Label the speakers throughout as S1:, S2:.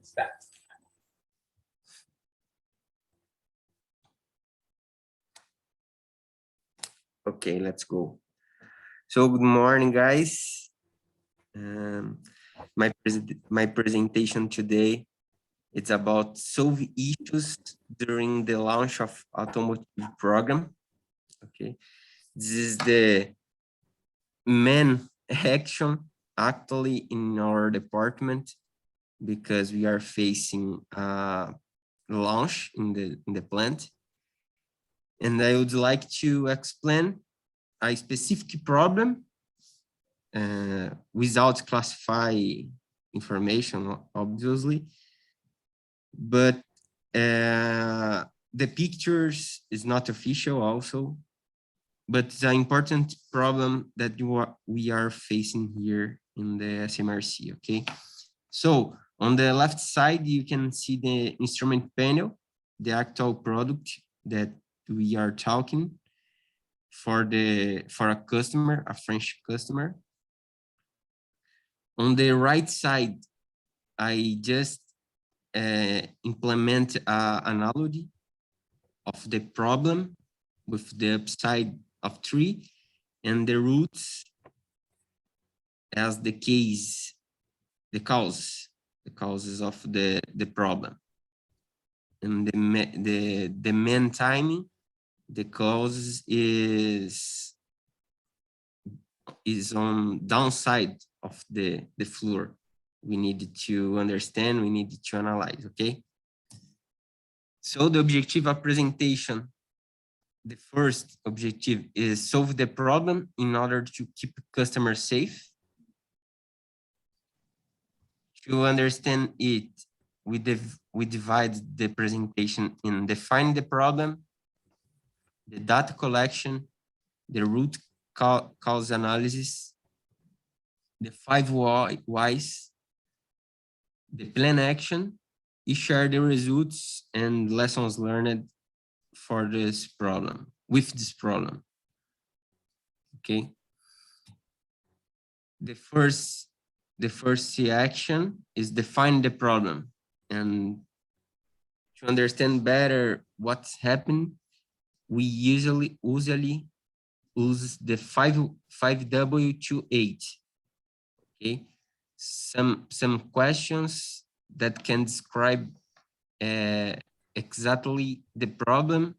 S1: start.
S2: Okay, let's go. So good morning, guys. My presentation today, it's about solve issues during the launch of automotive program. Okay, this is the main action actually in our department because we are facing launch in the plant, and I would like to explain a specific problem without classify information, obviously, but the pictures is not official also, but it's an important problem that we are facing here in the SMRC, okay? So on the left side, you can see the instrument panel, the actual product that we are talking for a customer, a French customer. On the right side, I just implement an analogy of the problem with the upside of 3 and the roots as the causes of the problem. And the main timing, the cause is on downside of the floor. We need to understand, we need to analyze, okay? So the objective of presentation, the first objective is solve the problem in order to keep customers safe. To understand it, we divide the presentation in define the problem, the data collection, the root cause analysis, the 5 whys, the plan action, you share the results and lessons learned for this problem, with this problem, okay? The first action is define the problem, and to understand better what's happened, we usually use the 5W28, okay? Some questions that can describe exactly the problem,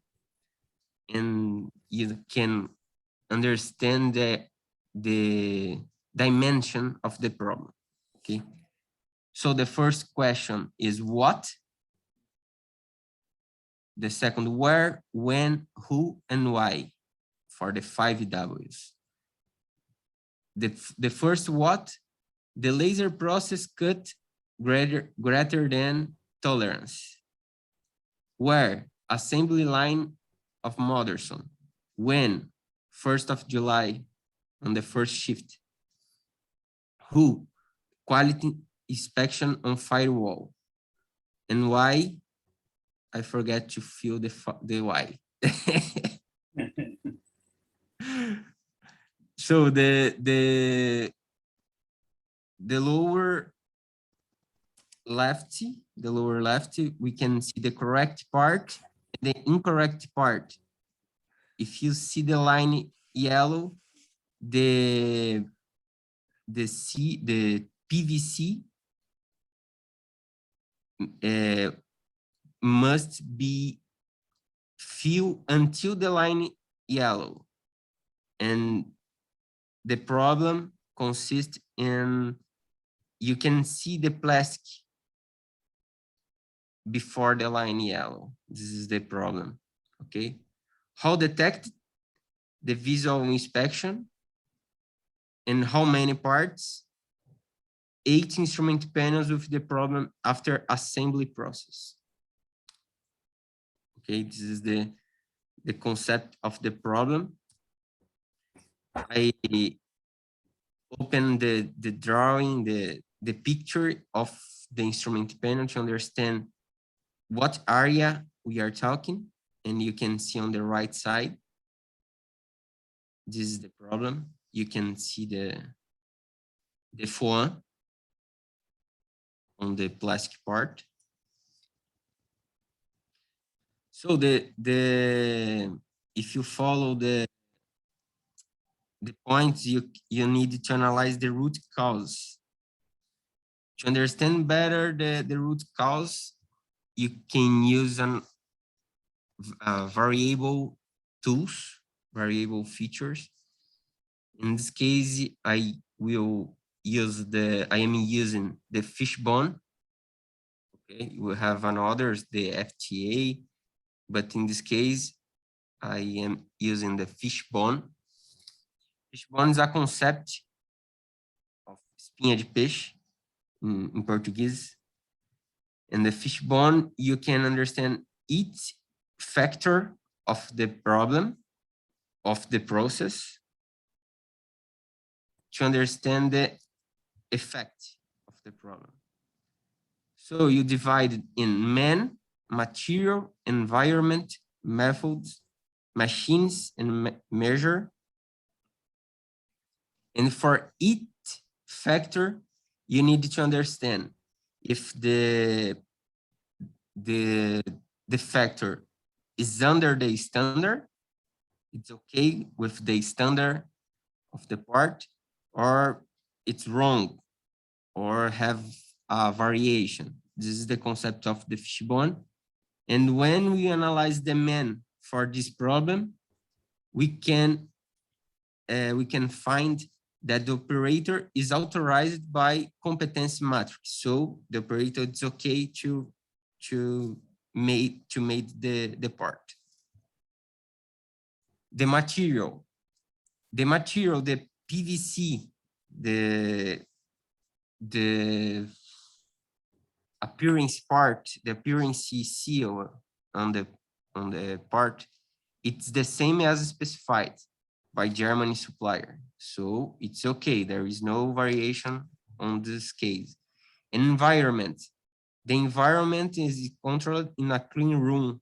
S2: and you can understand the dimension of the problem, okay? So the first question is what? The second, where, when, who, and why for the 5 Ws. The first what? The laser process cut greater than tolerance. Where? Assembly line of Moderson. When? 1st of July on the first shift. Who? Quality inspection on firewall. And why? I forget to fill the why. So the lower left, we can see the correct part and the incorrect part. If you see the line yellow, the PVC must be filled until the line yellow. And the problem consists in, you can see the plastic before the line yellow. This is the problem, okay? How detect? The visual inspection. And how many parts? 8 instrument panels with the problem after assembly process. Okay, this is the concept of the problem. I open the drawing, the picture of the instrument panel to understand what area we are talking, and you can see on the right side, this is the problem. You can see the foam. on the plastic part. So if you follow the points, you need to analyze the root cause. To understand better the root cause, you can use variable tools, variable features. In this case, I am using the Fishbone. Okay, we have another, the FTA, but in this case, I am using the Fishbone. Fishbone is a concept of espinha de peixe in Portuguese. And the Fishbone, you can understand each factor of the problem, of the process, to understand the effect of the problem. So you divide it in man, material, environment, methods, machines, and measure. And for each factor, you need to understand if the factor is under the standard, it's okay with the standard of the part, or it's wrong, or have a variation. This is the concept of the Fishbone. And when we analyze the man for this problem, we can find that the operator is authorized by competence matrix. So the operator is okay to make the part. The material, the PVC, the appearance part, the appearance seal on the part, it's the same as specified by German supplier. So it's okay. There is no variation on this case. Environment. The environment is controlled in a clean room.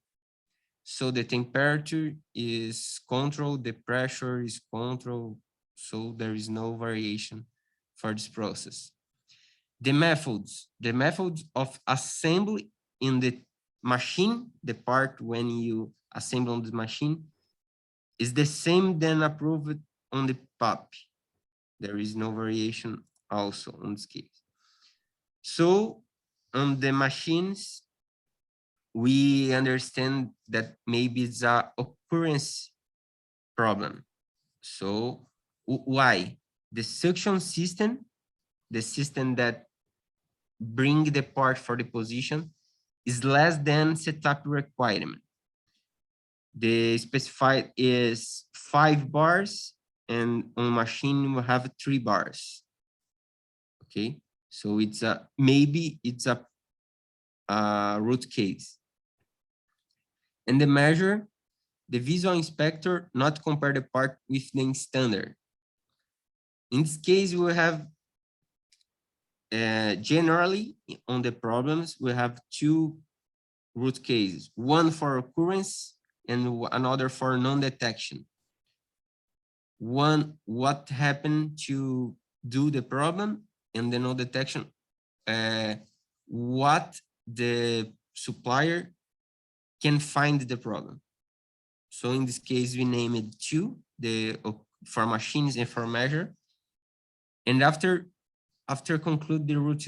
S2: So the temperature is controlled, the pressure is controlled. So there is no variation for this process. The methods of assembly in the machine, the part when you assemble on the machine, is the same than approved on the PAP. There is no variation also on this case. So on the machines, we understand that maybe it's a occurrence problem. So why? The suction system, the system that bring the part for the position, is less than setup requirement. The specified is 5 bars, and on machine we have 3 bars. Okay, so it's a maybe it's a root case. And the measure, the visual inspector not compare the part with the standard. In this case, we have generally on the problems we have 2 root cases, one for occurrence and another for non-detection. One, what happened to do the problem, and the non-detection, what the supplier can find the problem. So in this case, we name it 2, for machines and for measure. And after conclude the root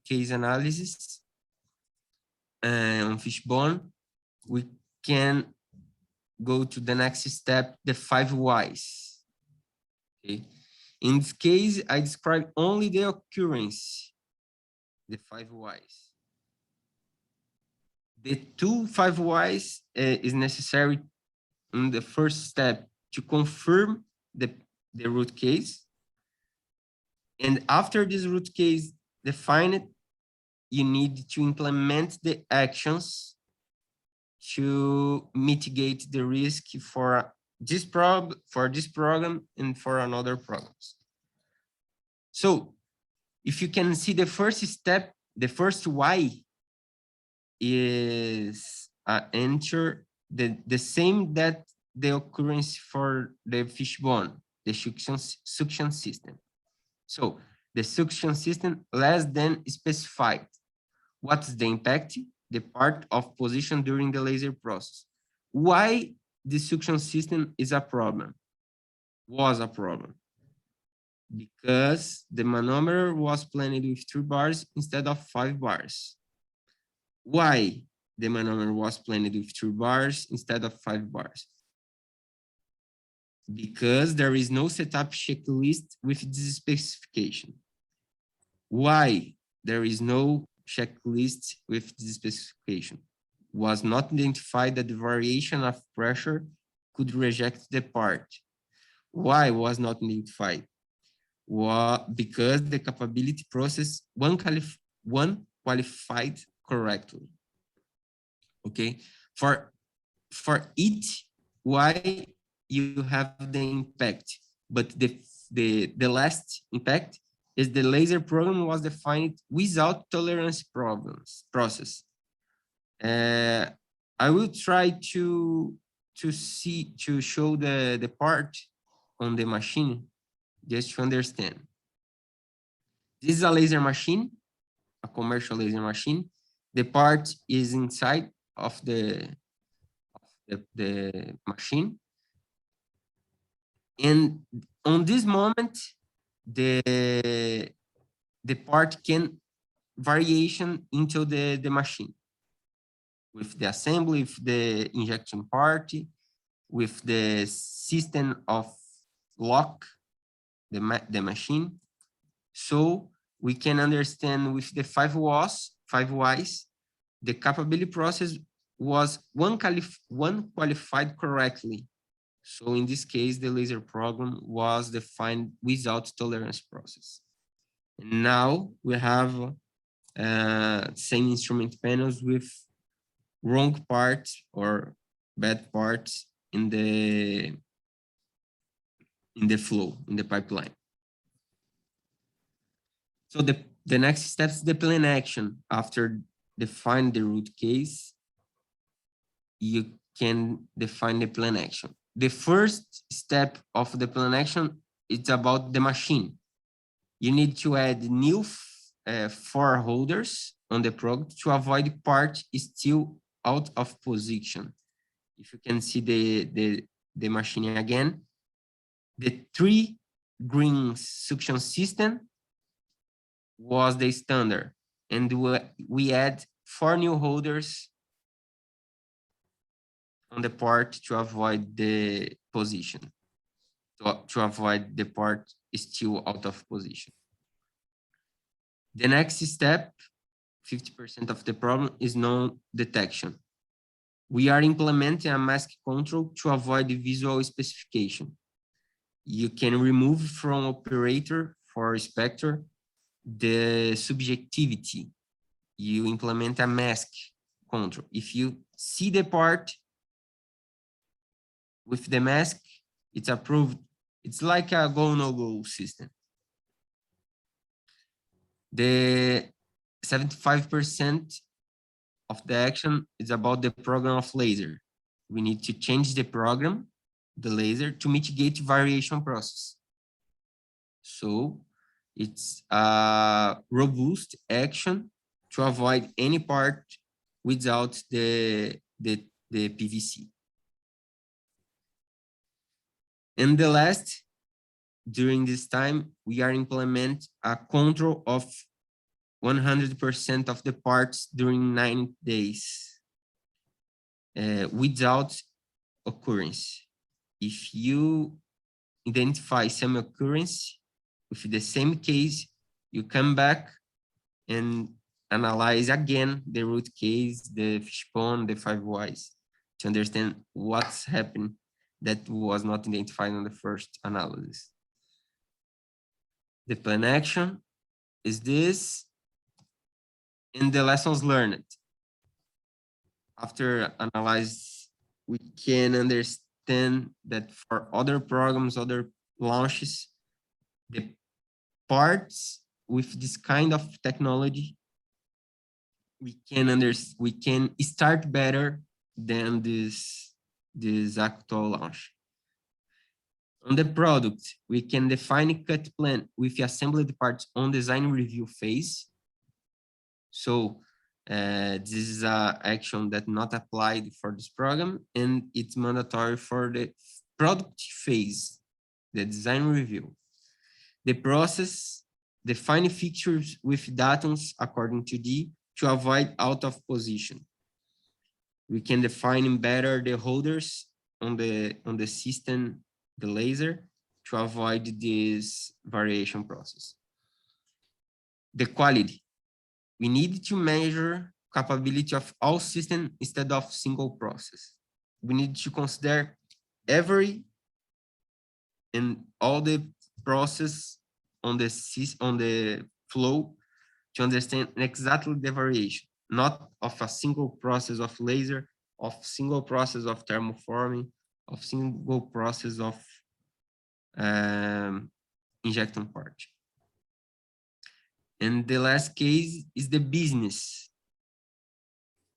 S2: case analysis on Fishbone, we can go to the next step, the 5 whys. Okay. In this case, I describe only the occurrence, the 5 whys. The 2 5 whys is necessary in the first step to confirm the root case. And after this root case defined, you need to implement the actions to mitigate the risk for this program and for another programs. So if you can see, the first step, the first why is enter the same that the occurrence for the Fishbone, the suction system. So the suction system less than specified. What's the impact? The part of position during the laser process. Why the suction system is a problem? Was a problem. Because the manometer was planned with 3 bars instead of 5 bars. Why the manometer was planned with 3 bars instead of 5 bars? Because there is no setup checklist with this specification. Why there is no checklist with this specification? Was not identified that the variation of pressure could reject the part. Why was not identified? Because the capability process one qualified correctly. Okay, for each why you have the impact, but the last impact is the laser program was defined without tolerance process. I will try to show the part on the machine just to understand. This is a laser machine, a commercial laser machine. The part is inside of the machine. And on this moment, the part can variation into the machine with the assembly, with the injection part, with the system of lock the machine. So we can understand with the 5 whys, the capability process was one qualified correctly. So in this case, the laser program was defined without tolerance process. And now we have same instrument panels with wrong parts or bad parts in the flow, in the pipeline. So the next step is the plan action. After define the root case, you can define the plan action. The first step of the plan action is about the machine. You need to add new 4 holders on the product to avoid part is still out of position. If you can see the machine again, the 3 green suction system was the standard, and we add 4 new holders on the part to avoid the position, to avoid the part is still out of position. The next step, 50% of the problem, is non-detection. We are implementing a mask control to avoid the visual specification. You can remove from operator for inspector the subjectivity. You implement a mask control. If you see the part with the mask, it's approved. It's like a go-no-go system. The 75% of the action is about the program of laser. We need to change the program, the laser, to mitigate variation process. So it's a robust action to avoid any part without the PVC. And the last, during this time, we are implement a control of 100% of the parts during 9 days without occurrence. If you identify some occurrence with the same case, you come back and analyze again the root case, the fishbone, the 5 whys to understand what's happened that was not identified on the first analysis. The plan action is this, and the lessons learned. After analyze, we can understand that for other programs, other launches, the parts with this kind of technology, we can start better than this actual launch. On the product, we can define a cut plan with assembled parts on design review phase. So This is a action that not applied for this program, and it's mandatory for the product phase, the design review. The process define features with datums according to D to avoid out of position. We can define better the holders on the system, the laser, to avoid this variation process. The quality. We need to measure capability of all systems instead of single process. We need to consider every and all the process on the flow to understand exactly the variation, not of a single process of laser, of single process of thermoforming, of single process of injection part. And the last case is the business.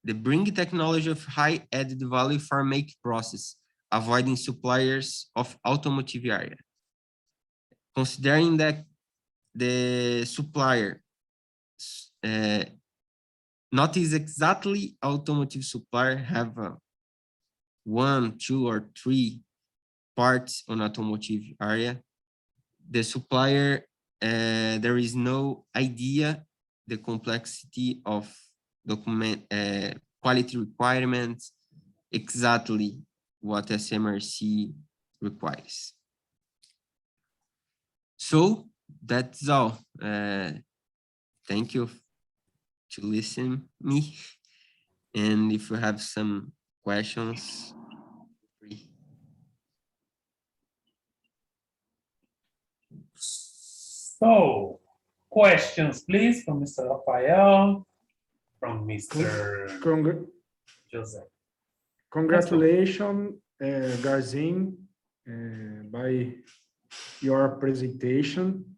S2: The bring technology of high added value for make process, avoiding suppliers of automotive area. Considering that the supplier not is exactly automotive supplier, have 1, 2, or 3 parts on automotive area. The supplier, there is no idea the complexity of document quality requirements, exactly what SMRC requires. So that's all. Thank you to listen me. And if you have some questions, free.
S1: So, questions, please, from Mr. Rafael, from Mr. Joseph.
S3: Congratulations, Garzin, by your presentation.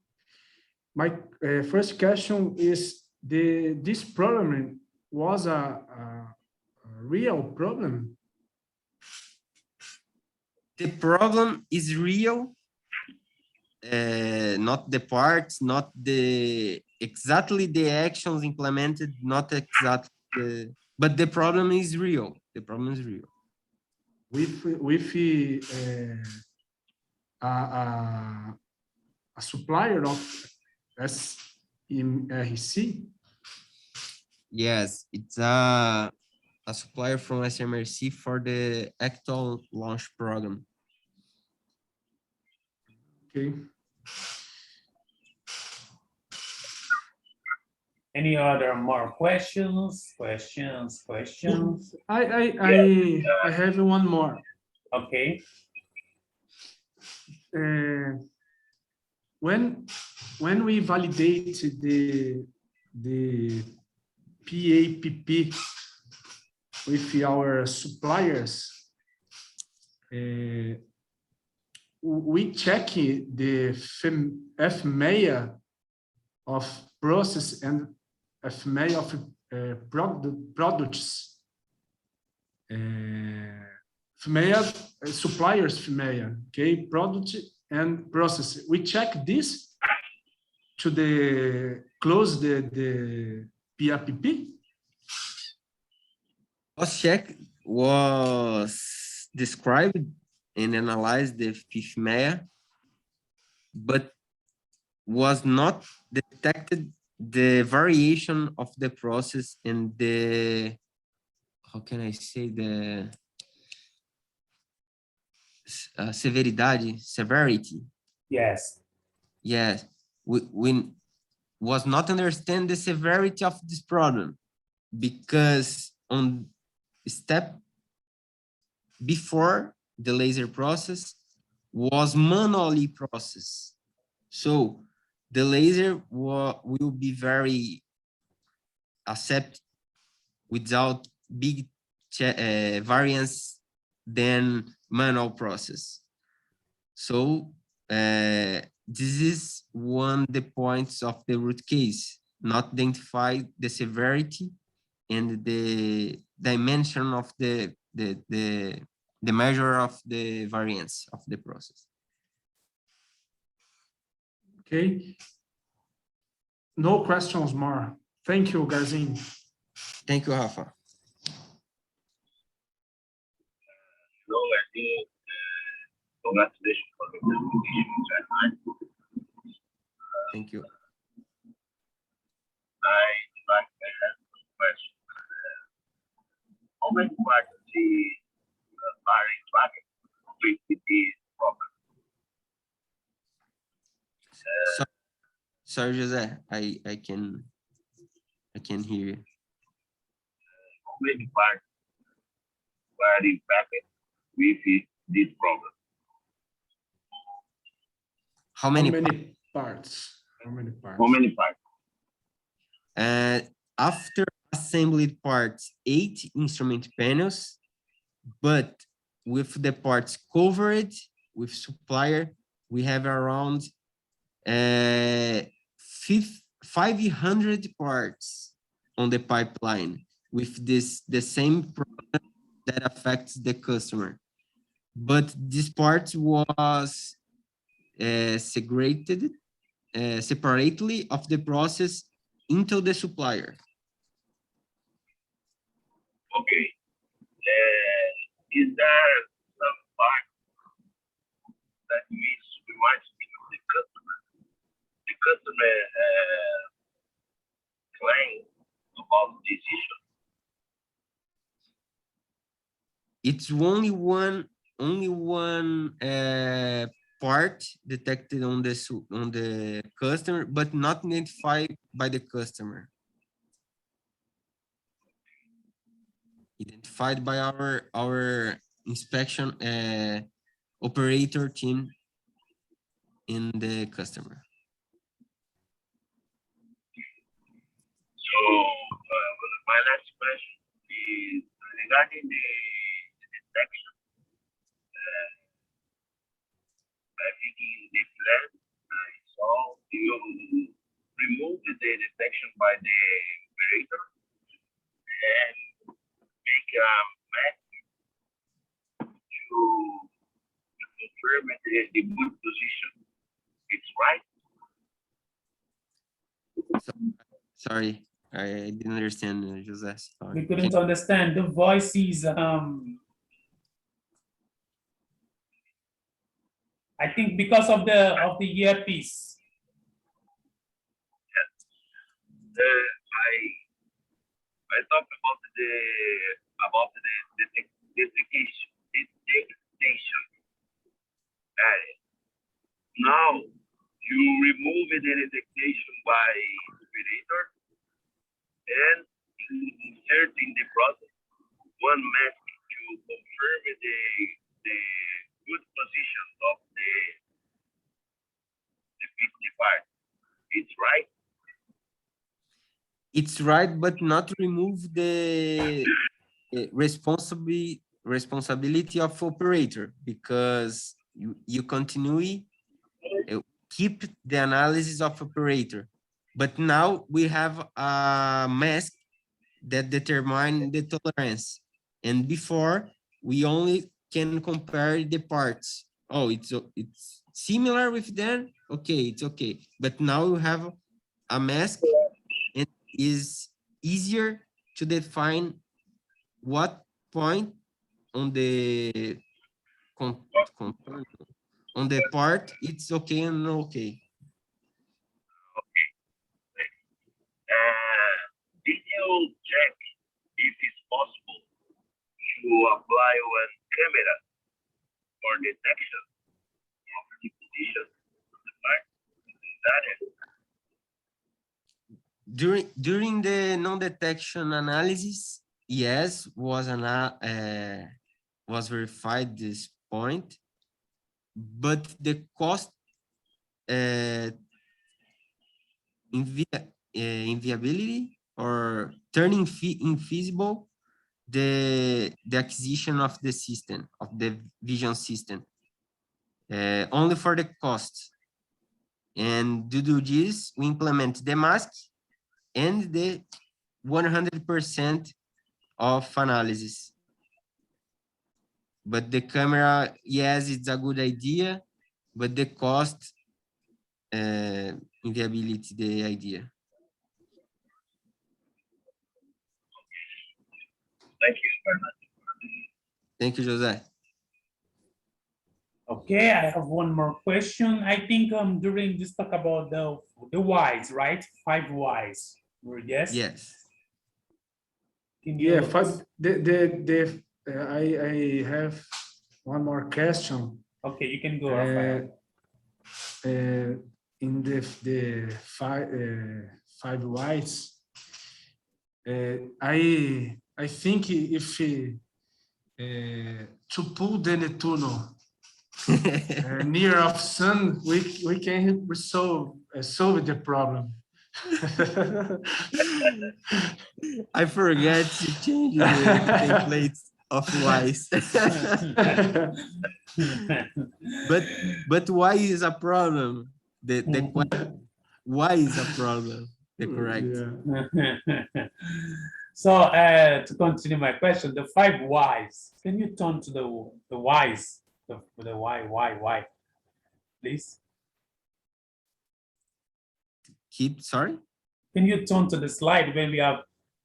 S3: My first question is, this problem was a real problem?
S2: The problem is real, not the parts, not the exactly the actions implemented, not exactly but the problem is real. The problem is real.
S3: With a supplier of SMRC?
S2: Yes, it's a supplier from SMRC for the actual launch program.
S3: Okay.
S1: Any other more questions?
S3: I have one more.
S1: Okay.
S3: When we validate the PAPP with our suppliers, we check the FMEA of process and FMEA of products. FMEA, suppliers FMEA, okay, product and process. We check this to close the PAPP.
S2: Last check was described and analyzed the FMEA, but was not detected the variation of the process and the, how can I say, the severity.
S1: Yes.
S2: Yes, we was not understand the severity of this problem, because on step before the laser process was manually processed. So the laser will be very accept without big variance than manual process. So this is one of the points of the root case, not identify the severity and the dimension of the measure of the variance of the process.
S3: Okay. No questions more. Thank you, Garzin.
S2: Thank you, Rafa.
S4: No, I think congratulations for the presentation.
S2: Thank you.
S4: I'd like to ask a question. How many parts are interacting with this problem?
S2: Sorry, Jose, I can hear you.
S4: How many parts are impacted with this problem?
S2: How many?
S3: Parts? How many parts?
S4: How many parts?
S2: After assembled parts, 8 instrument panels, but with the parts covered with supplier, we have around 500 parts on the pipeline with the same problem that affects the customer. But this part was segregated separately of the process into the supplier.
S4: Okay. Is there some part that we might speak to the customer? The customer claim about this issue.
S2: It's only one part detected on the customer, but not identified by the customer. Identified by our inspection operator team in the customer.
S4: So my last question is regarding the detection. I think in the plan I saw you remove the detection by the operator and make a map to confirm the good position. It's right.
S2: Sorry, I didn't understand, Jose. Sorry.
S1: We couldn't understand. The voice is, I think because of the earpiece.
S4: Yes. I talked about the detection area. Now you remove the detection by operator and insert in the process one mask to confirm the good position of the 50 part. It's right.
S2: It's right, but not remove the responsibility of operator, because you continue keep the analysis of operator. But now we have a mask that determine the tolerance. And before, we only can compare the parts. Oh, it's similar with them? Okay, it's okay. But now we have a mask, and is easier to define what point on the on the part it's okay and not okay.
S4: Did you check if it's possible to apply one camera for detection of the position of the part?
S2: During the non-detection analysis, yes, was verified this point, but the cost inviability or turning infeasible the acquisition of the system, of the vision system, only for the cost. And to do this, we implement the mask and the 100% of analysis. But the camera, yes, it's a good idea, but the cost inviability the idea.
S4: Thank you very much.
S2: Thank you, Jose.
S1: Okay, I have one more question. I think during this talk about the whys, right? 5 whys. Yes.
S2: Yes.
S1: Can
S3: Yeah,
S1: you-
S3: five, I have one more question.
S1: Okay, you can go, Rafael.
S3: In the five whys, I think if to pull the Netuno near of sun, we can solve the problem.
S2: I forget to change the templates of whys. but why is a problem? The question, why is a problem? The correct.
S3: Yeah.
S1: So to continue my question, the 5 whys. Can you turn to the whys? The why, please?
S2: Sorry?
S1: Can you turn to the slide when we have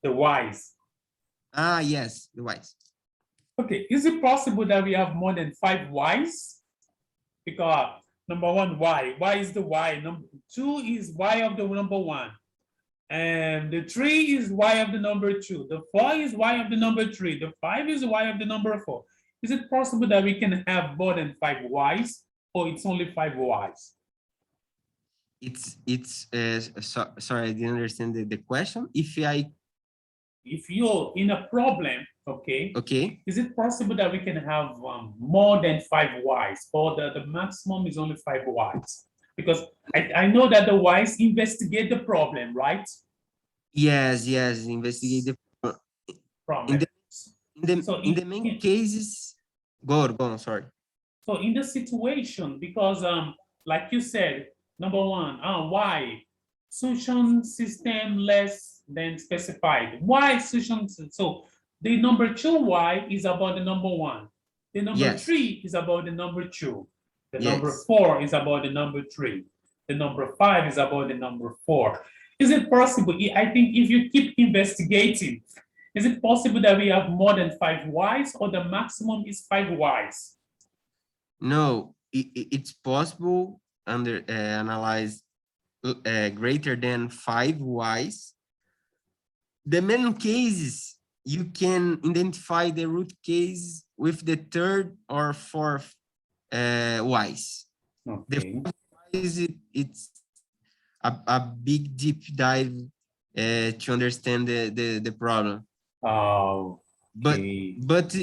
S1: the whys?
S2: Ah, yes, the whys.
S1: Okay, is it possible that we have more than 5 whys? Because number 1, why? Why is the why? Number 2 is why of the number 1. And the 3 is why of the number 2. The 4 is why of the number 3. The 5 is why of the number 4. Is it possible that we can have more than 5 whys, or it's only 5 whys?
S2: Sorry, I didn't understand the question. If
S1: you're in a problem, okay,
S2: okay,
S1: is it possible that we can have more than 5 whys, or the maximum is only 5 whys? Because I know that the whys investigate the problem, right?
S2: yes, investigate the
S1: Problem.
S2: in the main cases. Go on, sorry.
S1: So in the situation, because like you said, number 1, why solution system less than specified? Why solution? So the number 2 why is about the number 1. The number
S2: Yes.
S1: 3 is about the number 2. The
S2: Yes.
S1: number 4 is about the number 3. The number 5 is about the number 4. Is it possible? I think if you keep investigating, is it possible that we have more than 5 whys, or the maximum is 5 whys?
S2: No, it's possible under analyze greater than 5 whys. The main cases, you can identify the root case with the 3rd or 4th whys.
S1: Okay.
S2: It's a big deep dive to understand the problem.
S1: Oh, okay.
S2: But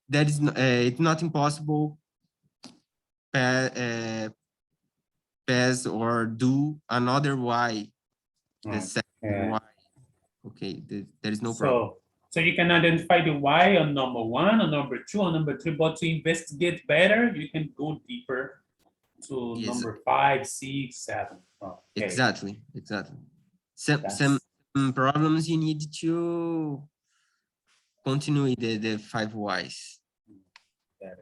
S2: that is it's not impossible pass or do another why, the second why. Okay, there is no problem.
S1: So you can identify the why on number 1, or number 2, or number 3, but to investigate better, you can go deeper to
S2: Yes.
S1: number 5, 6, 7. Okay.
S2: Exactly. Some problems you need to continue the 5 whys.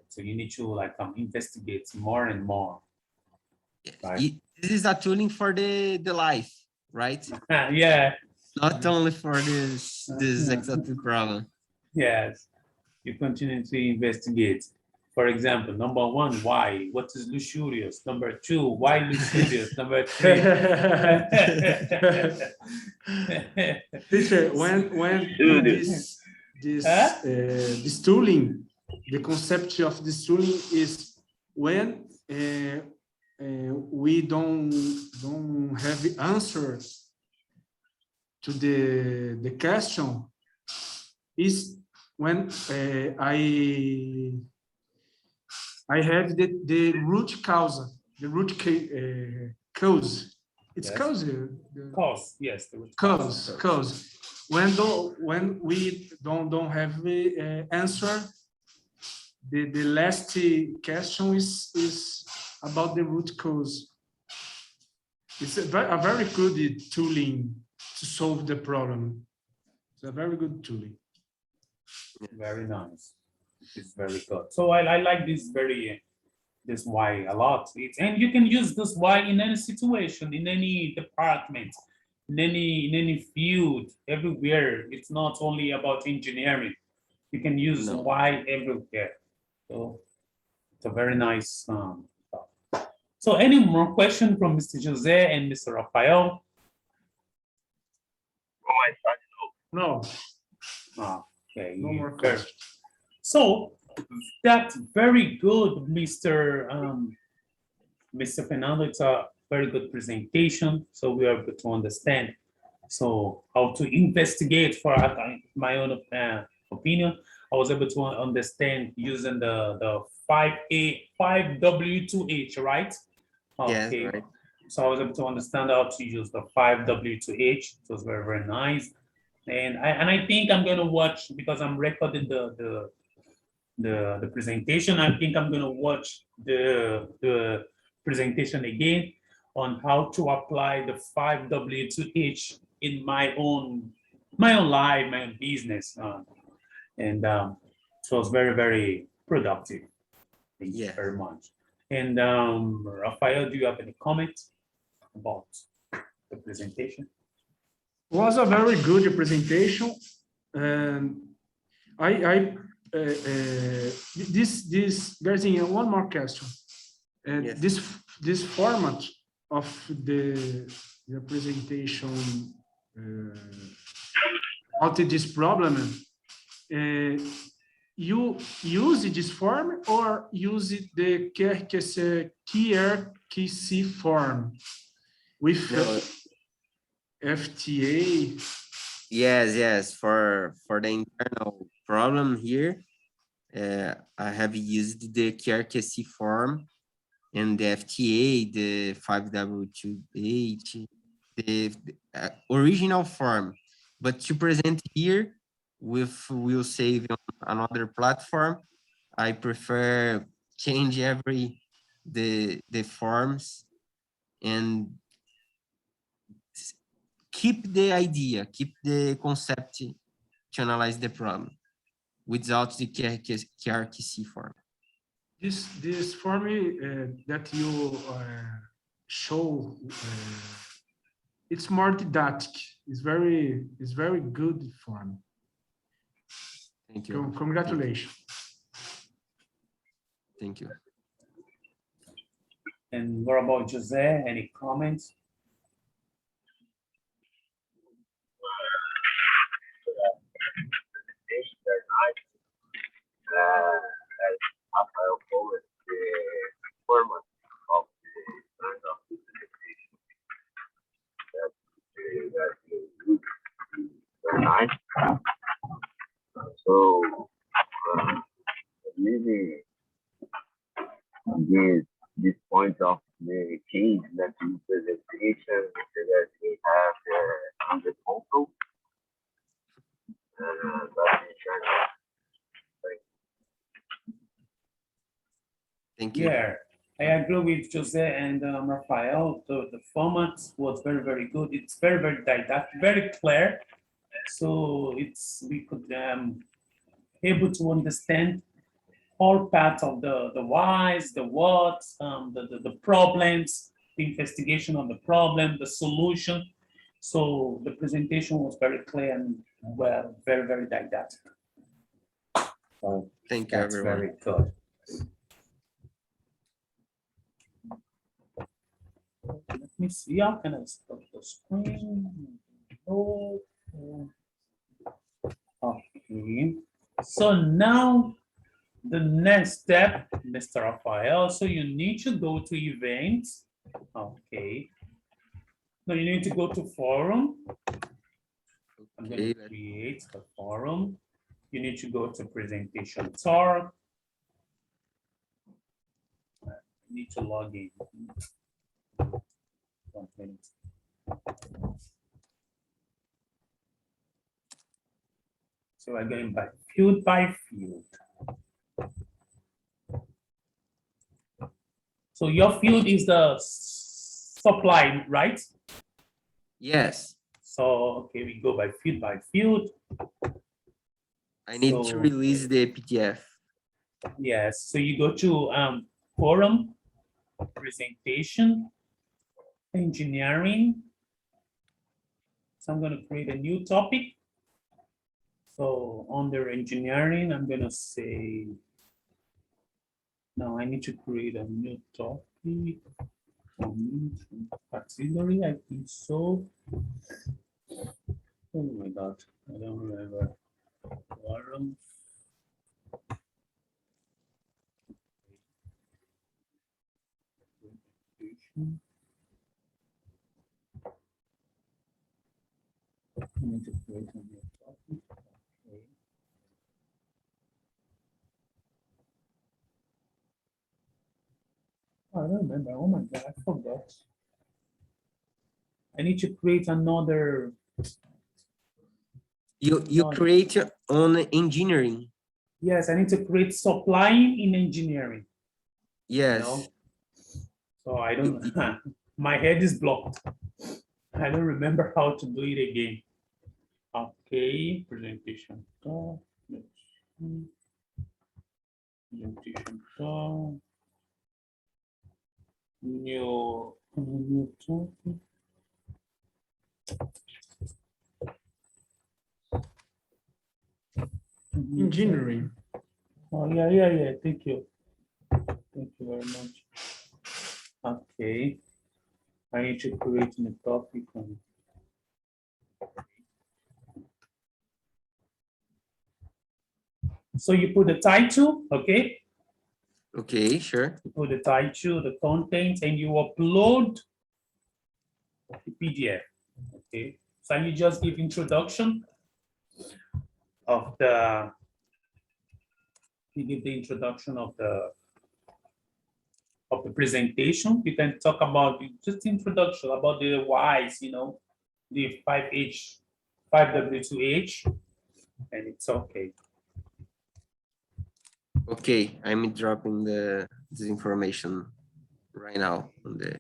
S1: So you need to like investigate more and more.
S2: Yes.
S1: Right.
S2: This is a tooling for the life, right?
S1: Yeah.
S2: Not only for this exact problem.
S1: Yes. You continue to investigate. For example, number 1, why? What is luxurious? Number 2, why luxurious? Number 3.
S3: Teacher, when this tooling, the concept of this tooling is when we don't have the answer to the question, is when I have the root cause, the root cause. It's
S1: Yes.
S3: cause.
S1: Cause, yes.
S3: Cause. When we don't have the answer, the last question is about the root cause. It's a very good tooling to solve the problem. It's a very good tooling.
S1: Very nice. It's very good. So I like this why a lot. And you can use this why in any situation, in any department. in any field, everywhere. It's not only about engineering. You can use
S2: No.
S1: why everywhere. So it's a very nice thought. So any more question from Mr. Jose and Mr. Rafael?
S4: From my side,
S3: No,
S1: Okay.
S3: no more
S1: Very-
S3: questions.
S1: So that's very good, Mr. Fernando. It's a very good presentation. So we are able to understand. So how to investigate for my own opinion. I was able to understand using the 5W2H, right?
S2: Yes,
S1: Okay.
S2: right.
S1: So I was able to understand how to use the 5W2H. It was very, very nice. And I think I'm gonna watch, because I'm recording the presentation. I think I'm gonna watch the presentation again on how to apply the 5W2H in my own life, my own business. And so it's very, very productive. Thank you
S2: Yeah.
S1: very much. And Rafael, do you have any comments about the presentation?
S3: Was a very good presentation, and there's one more question.
S2: Yes.
S3: This format of the presentation about this problem, you use this form or use the QRQC form with
S2: No.
S3: FTA?
S2: Yes. For the internal problem here, I have used the QRQC form and the FTA, the 5W2H, the original form. But to present here, we'll save on another platform. I prefer change the forms and keep the idea, keep the concept to analyze the problem without the QRQC form.
S3: This form that you show, it's more didactic. It's very good form.
S2: Thank you.
S3: Congratulations.
S2: Thank you.
S1: And what about Jose? Any comments?
S4: presentation very nice. As Rafael covered the format of the kind of the presentation. That's good. Very nice. So, really, this point of the change that in presentation that we have on the console.
S2: Thank you.
S1: Yeah, I agree with Jose and Rafael. The format was very, very good. It's very, very didactic, very clear. So we could able to understand all parts of the whys, the whats, the problems, the investigation of the problem, the solution. So the presentation was very clear and well, very, very didactic. So
S2: Thank you,
S1: that's
S2: everyone.
S1: very good. Let me see. How can I stop the screen? Oh, okay. So now the next step, Mr. Rafael. So you need to go to events. Okay. No, you need to go to forum. I'm going
S2: Okay.
S1: to create a forum. You need to go to presentation talk. You need to log in. 1 minute. So I'm going by field by field. So your field is the supply, right?
S2: Yes,
S1: So, okay, we go by field.
S2: I need to
S1: So-
S2: release the PDF.
S1: Yes, so you go to forum, presentation, engineering, So I'm gonna create a new topic. So under engineering, I'm gonna say, no, I need to create a new topic. Auxiliary, I think so. Oh my God, I don't remember. Quorum. I need to create a new topic. Okay. I don't remember. Oh my God, I forgot. I need to create another.
S2: You
S1: No.
S2: create your own engineering.
S1: Yes, I need to create supplying in engineering.
S2: Yes.
S1: No. So I don't. My head is blocked. I don't remember how to do it again. Okay, presentation. Presentation. New topic.
S3: Engineering.
S1: Oh, yeah. Thank you. Thank you very much. Okay. I need to create a topic. So you put the title, okay?
S2: Okay, sure.
S1: You put the title, the content, and you upload the PDF, okay? So you just give introduction of the, you give the introduction of the presentation. You can talk about just introduction about the whys, the 5H, 5W2H, and it's okay.
S2: Okay, I'm dropping this information right now on the